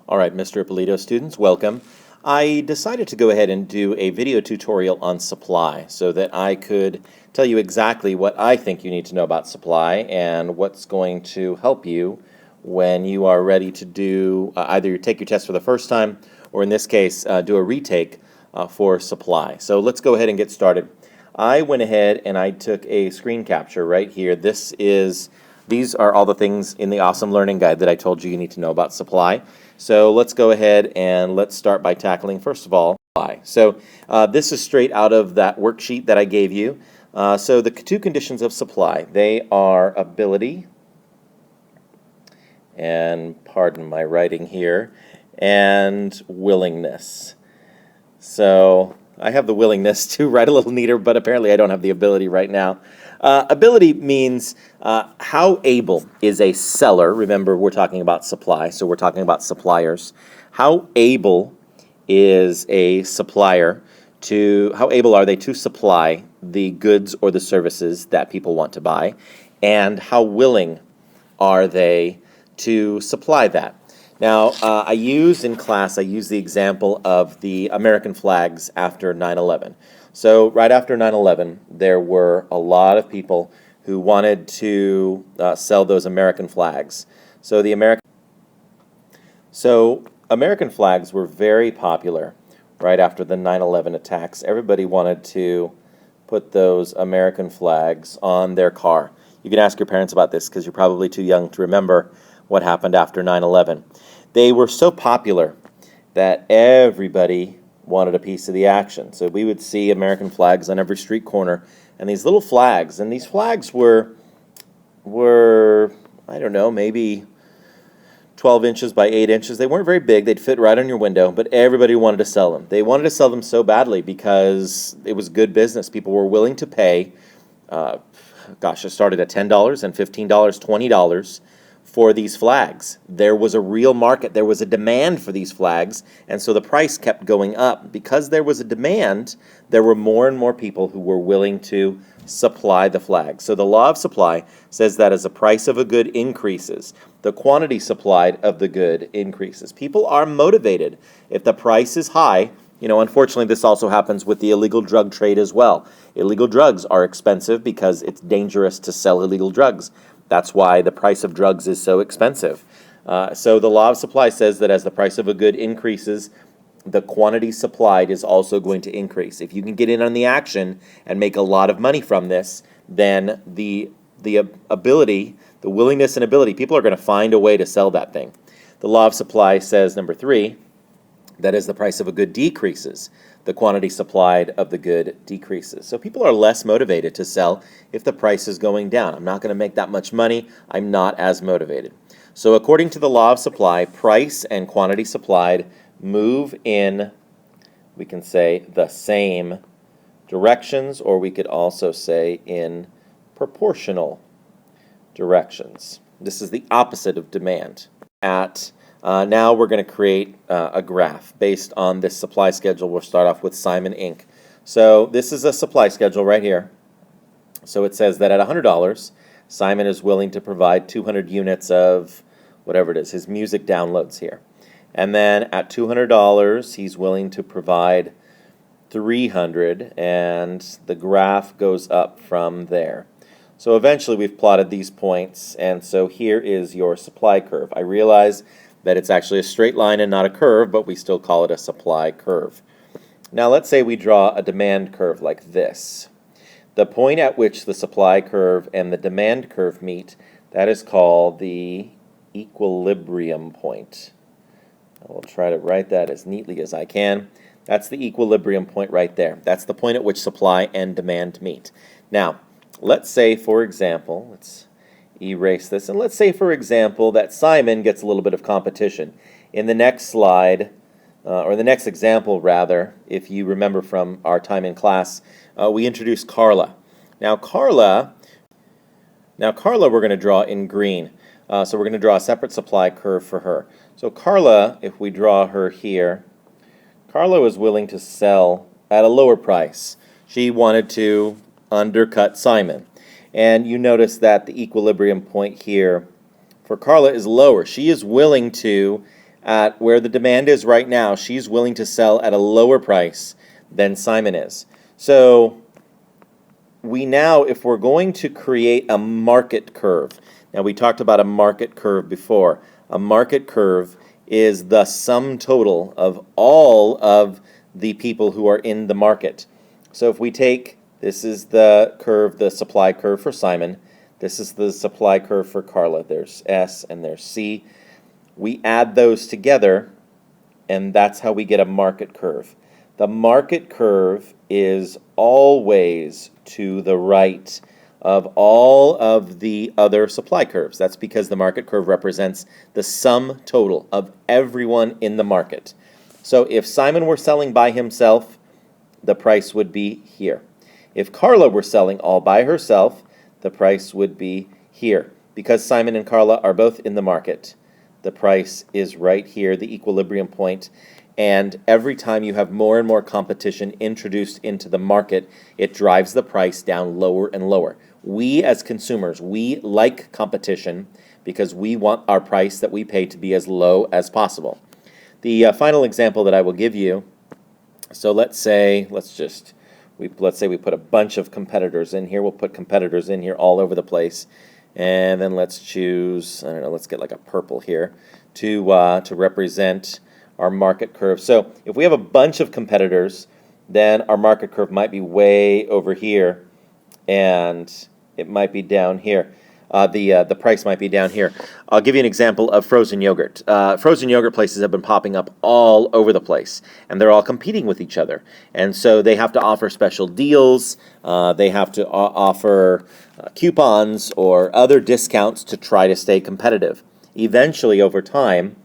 All right, Mr. Ippolito students, welcome. I decided to go ahead and do a video tutorial on supply so that I could tell you exactly what I think you need to know about supply and what's going to help you when you are ready to do either take your test for the first time or in this case do a retake for supply. So let's go ahead and get started. I went ahead and I took a screen capture right here. These are all the things in the Awesome Learning Guide that I told you need to know about supply. So let's go ahead and let's start by tackling, first of all, supply. So this is straight out of that worksheet that I gave you. So the two conditions of supply, they are ability, and pardon my writing here, and willingness. So I have the willingness to write a little neater, but apparently I don't have the ability right now. Ability means how able is a seller. Remember, we're talking about supply, so we're talking about suppliers. How able is a supplier how able are they to supply the goods or the services that people want to buy, and how willing are they to supply that? Now, I use the example of the American flags after 9/11. So right after 9/11, there were a lot of people who wanted to sell those American flags. So American flags were very popular right after the 9/11 attacks. Everybody wanted to put those American flags on their car. You can ask your parents about this because you're probably too young to remember what happened after 9/11. They were so popular that everybody wanted a piece of the action. So we would see American flags on every street corner, and these little flags, and these flags were I don't know, maybe 12 inches by 8 inches. They weren't very big. They'd fit right on your window, but everybody wanted to sell them. They wanted to sell them so badly because it was good business. People were willing to pay, it started at $10 and $15, $20 for these flags. There was a real market. There was a demand for these flags, and so the price kept going up. Because there was a demand, there were more and more people who were willing to supply the flags. So the law of supply says that as the price of a good increases, the quantity supplied of the good increases. People are motivated. If the price is high, unfortunately this also happens with the illegal drug trade as well. Illegal drugs are expensive because it's dangerous to sell illegal drugs. That's why the price of drugs is so expensive. So the law of supply says that as the price of a good increases, the quantity supplied is also going to increase. If you can get in on the action and make a lot of money from this, then the ability, the willingness and ability, people are going to find a way to sell that thing. The law of supply says, number 3, that as the price of a good decreases, the quantity supplied of the good decreases. So people are less motivated to sell if the price is going down. I'm not going to make that much money. I'm not as motivated. So according to the law of supply, price and quantity supplied move in, we can say, the same directions, or we could also say in proportional directions. This is the opposite of demand. Now we're going to create a graph based on this supply schedule. We'll start off with Simon Inc. So this is a supply schedule right here. So it says that at $100, Simon is willing to provide 200 units of whatever it is, his music downloads here. And then at $200, he's willing to provide 300, and the graph goes up from there. So eventually we've plotted these points, and so here is your supply curve. I realize that it's actually a straight line and not a curve, but we still call it a supply curve. Now let's say we draw a demand curve like this. The point at which the supply curve and the demand curve meet, that is called the equilibrium point. I will try to write that as neatly as I can. That's the equilibrium point right there. That's the point at which supply and demand meet. Now, let's say, for example, let's erase this, and let's say, for example, that Simon gets a little bit of competition. In the next slide, or the next example, rather, if you remember from our time in class, we introduced Carla. Now Carla we're going to draw in green. So we're going to draw a separate supply curve for her. So Carla, if we draw her here, Carla was willing to sell at a lower price. She wanted to undercut Simon. And you notice that the equilibrium point here for Carla is lower. She is willing to at where the demand is right now, she's willing to sell at a lower price than Simon is. So we now, if we're going to create a market curve, now we talked about a market curve before. A market curve is the sum total of all of the people who are in the market. So if we take, this is the curve, the supply curve for Simon. This is the supply curve for Carla. There's S and there's C. We add those together, and that's how we get a market curve. The market curve is always to the right of all of the other supply curves. That's because the market curve represents the sum total of everyone in the market. So if Simon were selling by himself, the price would be here. If Carla were selling all by herself, the price would be here. Because Simon and Carla are both in the market, the price is right here, the equilibrium point. And every time you have more and more competition introduced into the market, it drives the price down lower and lower. We as consumers, we like competition because we want our price that we pay to be as low as possible. The final example that I will give you, so let's say we put a bunch of competitors in here. We'll put competitors in here all over the place. And then let's choose, I don't know, let's get like a purple here to represent our market curve. So if we have a bunch of competitors, then our market curve might be way over here, and it might be down here. The price might be down here. I'll give you an example of frozen yogurt. Frozen yogurt places have been popping up all over the place, and they're all competing with each other. And so they have to offer special deals. They have to offer coupons or other discounts to try to stay competitive. Eventually, over time,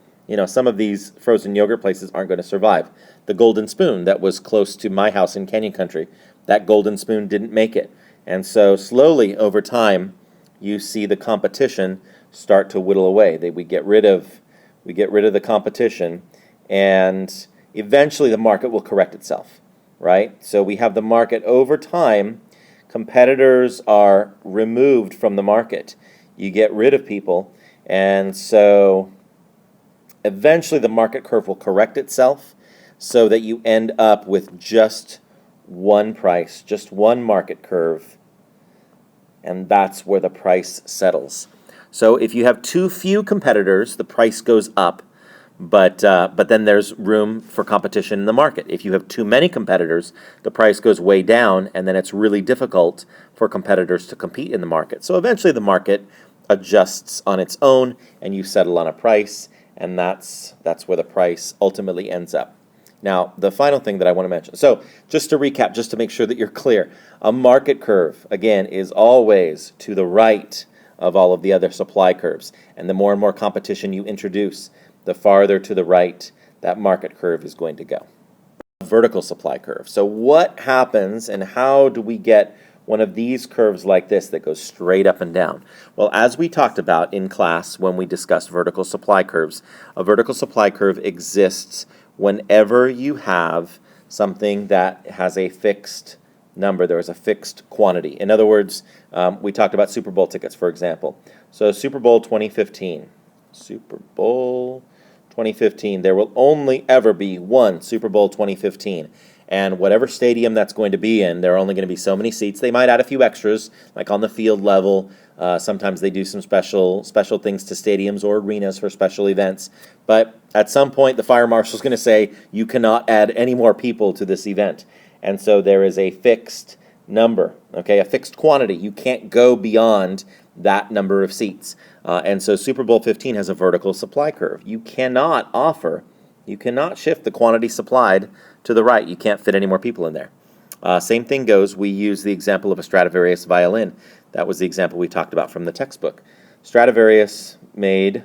some of these frozen yogurt places aren't going to survive. The Golden Spoon that was close to my house in Canyon Country, that Golden Spoon didn't make it. And so slowly over time, you see the competition start to whittle away. We get rid of the competition, and eventually the market will correct itself, right? So we have the market over time. Competitors are removed from the market. You get rid of people, and so eventually the market curve will correct itself so that you end up with just one price, just one market curve, and that's where the price settles. So if you have too few competitors, the price goes up, but then there's room for competition in the market. If you have too many competitors, the price goes way down, and then it's really difficult for competitors to compete in the market. So eventually the market adjusts on its own, and you settle on a price, and that's where the price ultimately ends up. Now, the final thing that I want to mention. So just to recap, just to make sure that you're clear, a market curve, again, is always to the right of all of the other supply curves. And the more and more competition you introduce, the farther to the right that market curve is going to go. Vertical supply curve. So what happens and how do we get one of these curves like this that goes straight up and down? Well, as we talked about in class when we discussed vertical supply curves, a vertical supply curve exists whenever you have something that has a fixed number. There is a fixed quantity. In other words, we talked about Super Bowl tickets, for example. So Super Bowl 2015, there will only ever be one Super Bowl 2015. And whatever stadium that's going to be in, there are only going to be so many seats. They might add a few extras, like on the field level. Sometimes they do some special things to stadiums or arenas for special events. But at some point, the fire marshal's going to say, you cannot add any more people to this event. And so there is a fixed number, okay, a fixed quantity. You can't go beyond that number of seats. And so Super Bowl 15 has a vertical supply curve. You cannot shift the quantity supplied to the right. You can't fit any more people in there. Same thing goes, we use the example of a Stradivarius violin. That was the example we talked about from the textbook. Stradivarius made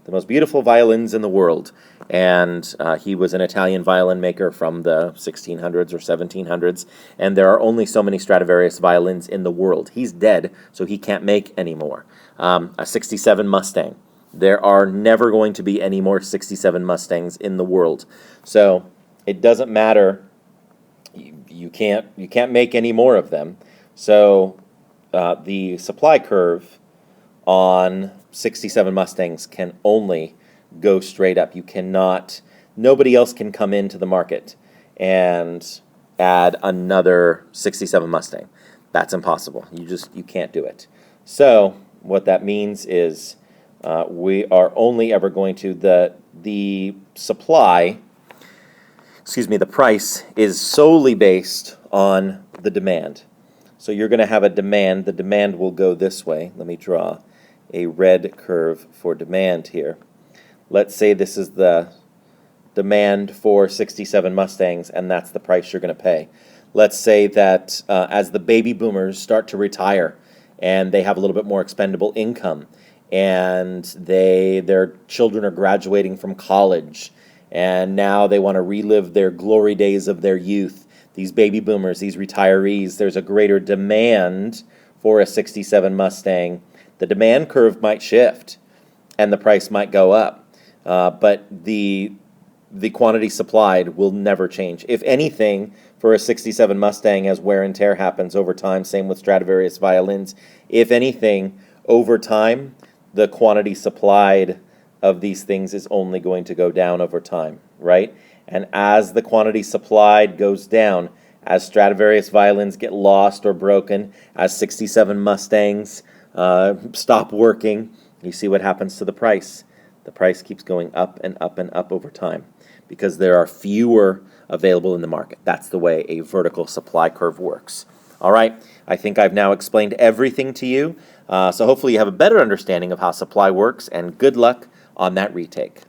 the most beautiful violins in the world, and he was an Italian violin maker from the 1600s or 1700s, and there are only so many Stradivarius violins in the world. He's dead, so he can't make any more. A 67 Mustang. There are never going to be any more 67 Mustangs in the world. So it doesn't matter. You can't make any more of them. So the supply curve on 67 Mustangs can only go straight up. You cannot, nobody else can come into the market and add another 67 Mustang. That's impossible. You can't do it. So what that means is we are only ever going to, the supply, the price is solely based on the demand. So you're going to have a demand. The demand will go this way. Let me draw a red curve for demand here. Let's say this is the demand for 67 Mustangs, and that's the price you're going to pay. Let's say that as the baby boomers start to retire and they have a little bit more expendable income, and their children are graduating from college, and now they want to relive their glory days of their youth. These baby boomers, these retirees, there's a greater demand for a 67 Mustang. The demand curve might shift, and the price might go up, but the quantity supplied will never change. If anything, for a 67 Mustang, as wear and tear happens over time, same with Stradivarius violins, if anything, over time, the quantity supplied of these things is only going to go down over time, right? And as the quantity supplied goes down, as Stradivarius violins get lost or broken, as 67 Mustangs stop working, you see what happens to the price. The price keeps going up and up and up over time because there are fewer available in the market. That's the way a vertical supply curve works. All right, I think I've now explained everything to you, so hopefully you have a better understanding of how supply works, and good luck on that retake.